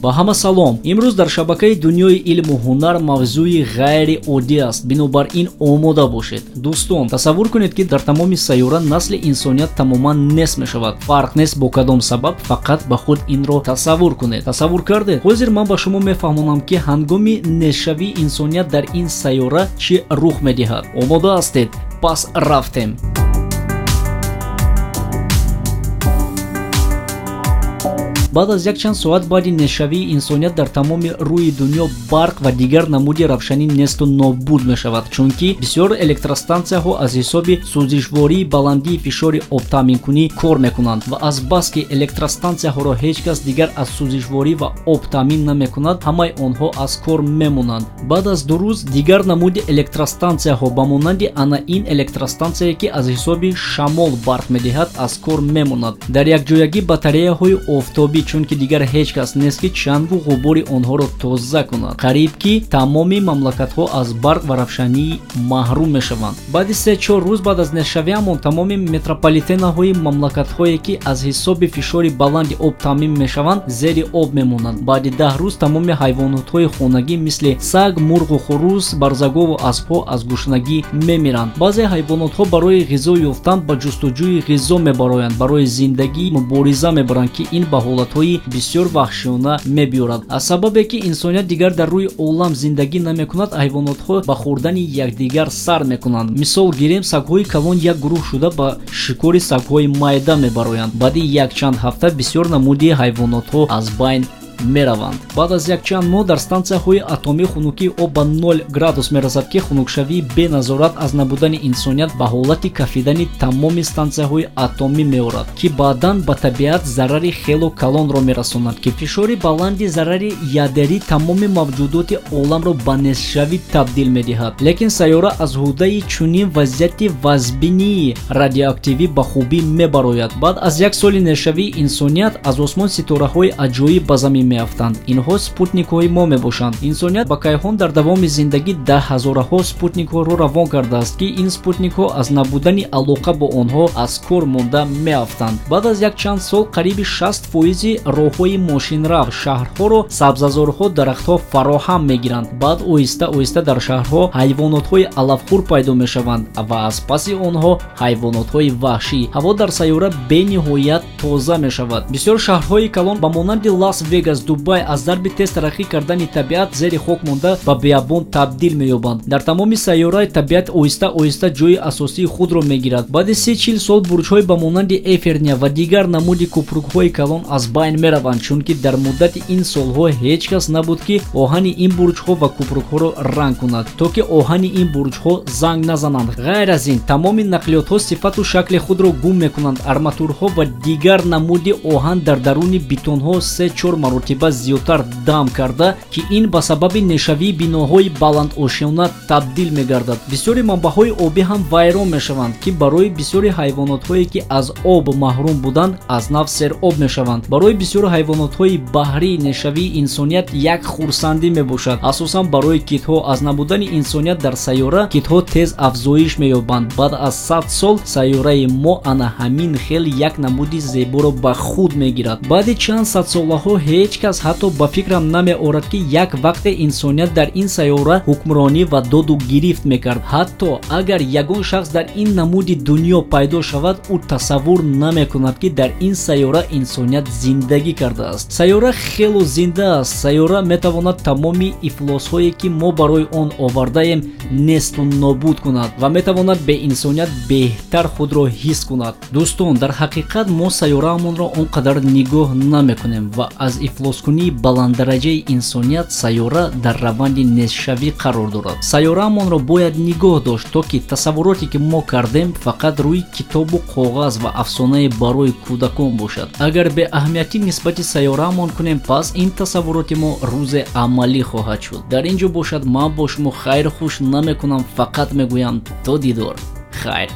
ба ҳама салом. имрӯз дар шабакаи дунёи илму ҳунар мавзӯи ғайриоддӣ аст, бинобар ин омода бошед. дӯстон, тасаввур кунед ки дар тамоми сайёра насли инсоният тамоман нест мешавад. Фарқ нест бо кадом сабаб, фақат ба худ инро тасаввур кунед. Тасаввур кардед? ҳозир ман ба шумо мефаҳмонам ки ҳангоми нестшавии инсоният дар ин сайёра чӣ рух медиҳад. омода ҳастед? пас рафтем. баъд аз якчанд соат баъди нестшавии инсоният дар тамоми рӯи дунё барқ ва дигар намуди равшанӣ несту нобуд мешавад, чунки бисёр электростансияҳо аз ҳисоби сӯзишвории баландии фишори обтаъминкунӣ кор мекунанд ва азбаски электростансияҳоро ҳеҷ кас дигар аз сӯзишворӣ ва об таъмин намекунад, ҳамаи онҳо аз кор мемонанд. баъд аз 2 рӯз дигар намуди электростансияҳо ба монанди ана ин электростансие ки аз ҳисоби шамол барқ медиҳад аз кор мемонад. дар якҷоягӣ батареяҳои офтобӣ, чунки дигар ҳеҷ кас нест ки чангу ғубори онҳоро тоза кунад. қариб ки тамоми мамлакатҳо аз барқ ва равшанӣ маҳрум мешаванд. баъди 3-4 рӯз баъд аз нестшавиамон тамоми метрополитенаҳои мамлакатҳое ки аз ҳисоби фишори баланди об таъмин мешаванд зери об мемонанд. баъди 10 рӯз тамоми ҳайвонотҳои хонагӣ мисли саг, мурғу хурус, барзагову аспҳо аз гушнагӣ мемиранд. баъзе ҳайвонотҳо барои ғизо ёфтан ба ҷустуҷӯи ғизо мебароянд, барои зиндагӣ мубориза мебаранд ки ин ба ҳолатҳои бисёр ваҳшиёна мебиёрад. аз сабабе ки инсоният дигар дар рӯи олам зиндагӣ намекунад, ҳайвонотҳо ба хӯрдани якдигар сар мекунанд. мисол гирем, сагҳои калон як гурӯҳ шуда ба шикори сагҳои майда мебароянд. баъди якчанд ҳафта бисёр намуди ҳайвонотҳо аз байн мераванд. баъд аз якчанд моҳ дар стансияҳои атомӣ хунукии об ба 0 градус мерасад ки хунукшавии беназорат аз набудани инсоният ба ҳолати кафидани тамоми стансияҳои атомӣ меорад, ки баъдан ба табиат зарари хелу калонро мерасонад, ки фишори баланди зарари ядерӣ тамоми мавҷудоти оламро ба нестшавӣ табдил медиҳад. лекин сайёра аз ҳудаи чунин вазъияти вазбинии радиоактивӣ ба хубӣ мебарояд. баъд аз як соли нестшавии инсоният аз осмон ситораҳои аҷоиб ба замин меафтанд. инҳо спутникҳои мо мебошанд. инсоният ба кайҳон дар давоми зиндагӣ даҳҳазораҳо спутникҳоро равон кардааст ки ин спутникҳо аз набудани алоқа бо онҳо аз кор монда меафтанд. баъд аз якчанд сол қариби 60% роҳҳои мошинраф шаҳрҳоро сабзазорҳо, дарахтҳо фароҳам мегиранд. баъд оҳиста оҳиста дар шаҳрҳо ҳайвонотҳои алафхӯр пайдо мешаванд ва аз паси онҳо ҳайвонотҳои ваҳшӣ. ҳаво дар сайёра бениҳоят тоза мешавад. бисёр шаҳрҳои калон ба монанди Лас Вегас, Дубай аз дарби тез тараққӣ кардани табиат зери хок монда ба биябон табдил меёбанд. дар тамоми сайёра табиат оҳиста оҳиста ҷои асосии худро мегирад. баъди 30-40 сол бурҷҳои ба монанди Эйфелния ва дигар намуди кӯпрукҳои калон аз байн мераванд, чунки дар муддати ин солҳо ҳеҷ кас набуд ки оҳани ин бурҷҳо ва кӯпрукҳоро ранг кунад, то ки оҳани ин бурҷҳо занг назананд. ғайр аз ин тамоми нақлиётҳо сифату шакли худро гум мекунанд. арматурҳо ва дигар намуди оҳан дар даруни битонҳо 3-4 маротиба зиёдтар дам карда, ки ин ба сабаби нестшавии биноҳои баландошиёна табдил мегардад. бисёри манбаъҳои обӣ ҳам вайрон мешаванд, ки барои бисёри ҳайвонотҳое ки аз об маҳрум буданд аз нав сероб мешаванд. барои бисёри ҳайвонотҳои баҳрӣ нестшавии инсоният як хурсандӣ мебошад. асосан барои китҳо аз набудани инсоният дар сайёра китҳо тез афзоиш меёбанд. баъд аз 100 сол сайёраи мо ана ҳамин хел як намуди зеборо ба худ мегирад. баъди чанд садсолаҳо ҳеҷ кас ҳатто ба фикрам намеорад ки як вақте инсоният дар ин сайёра ҳукмронӣ ва доду гирифт мекард. ҳатто агар ягон шахс дар ин намуди дунё пайдо шавад, ӯ тасаввур намекунад ки дар ин сайёра инсоният зиндагӣ кардааст. сайёра хело зинда аст. сайёра метавонад тамоми ифлосҳое ки мо барои он овардаем несту нобуд кунад ва метавонад бе инсоният беҳтар худро ҳис кунад. дӯстон, дар ҳақиқат мо сайёраамонро он қадар нигоҳ намекунем ва аз ифлоскунии баланддараҷаи инсоният сайёра дар раванди нестшавӣ қарор дорад. сайёраамонро бояд нигоҳ дошт, то ки тасаввуроте ки мо кардем фақат рӯи китобу коғаз ва афсонае барои кӯдакон бошад. агар беаҳамиятӣ нисбати сайёраамон кунем, пас ин тасаввуроти мо рӯзе амалӣ хоҳад шуд. дар ин ҷо бошад ман бо шумо хайр хуш намекунам, фақат мегӯям то дидор. хайр.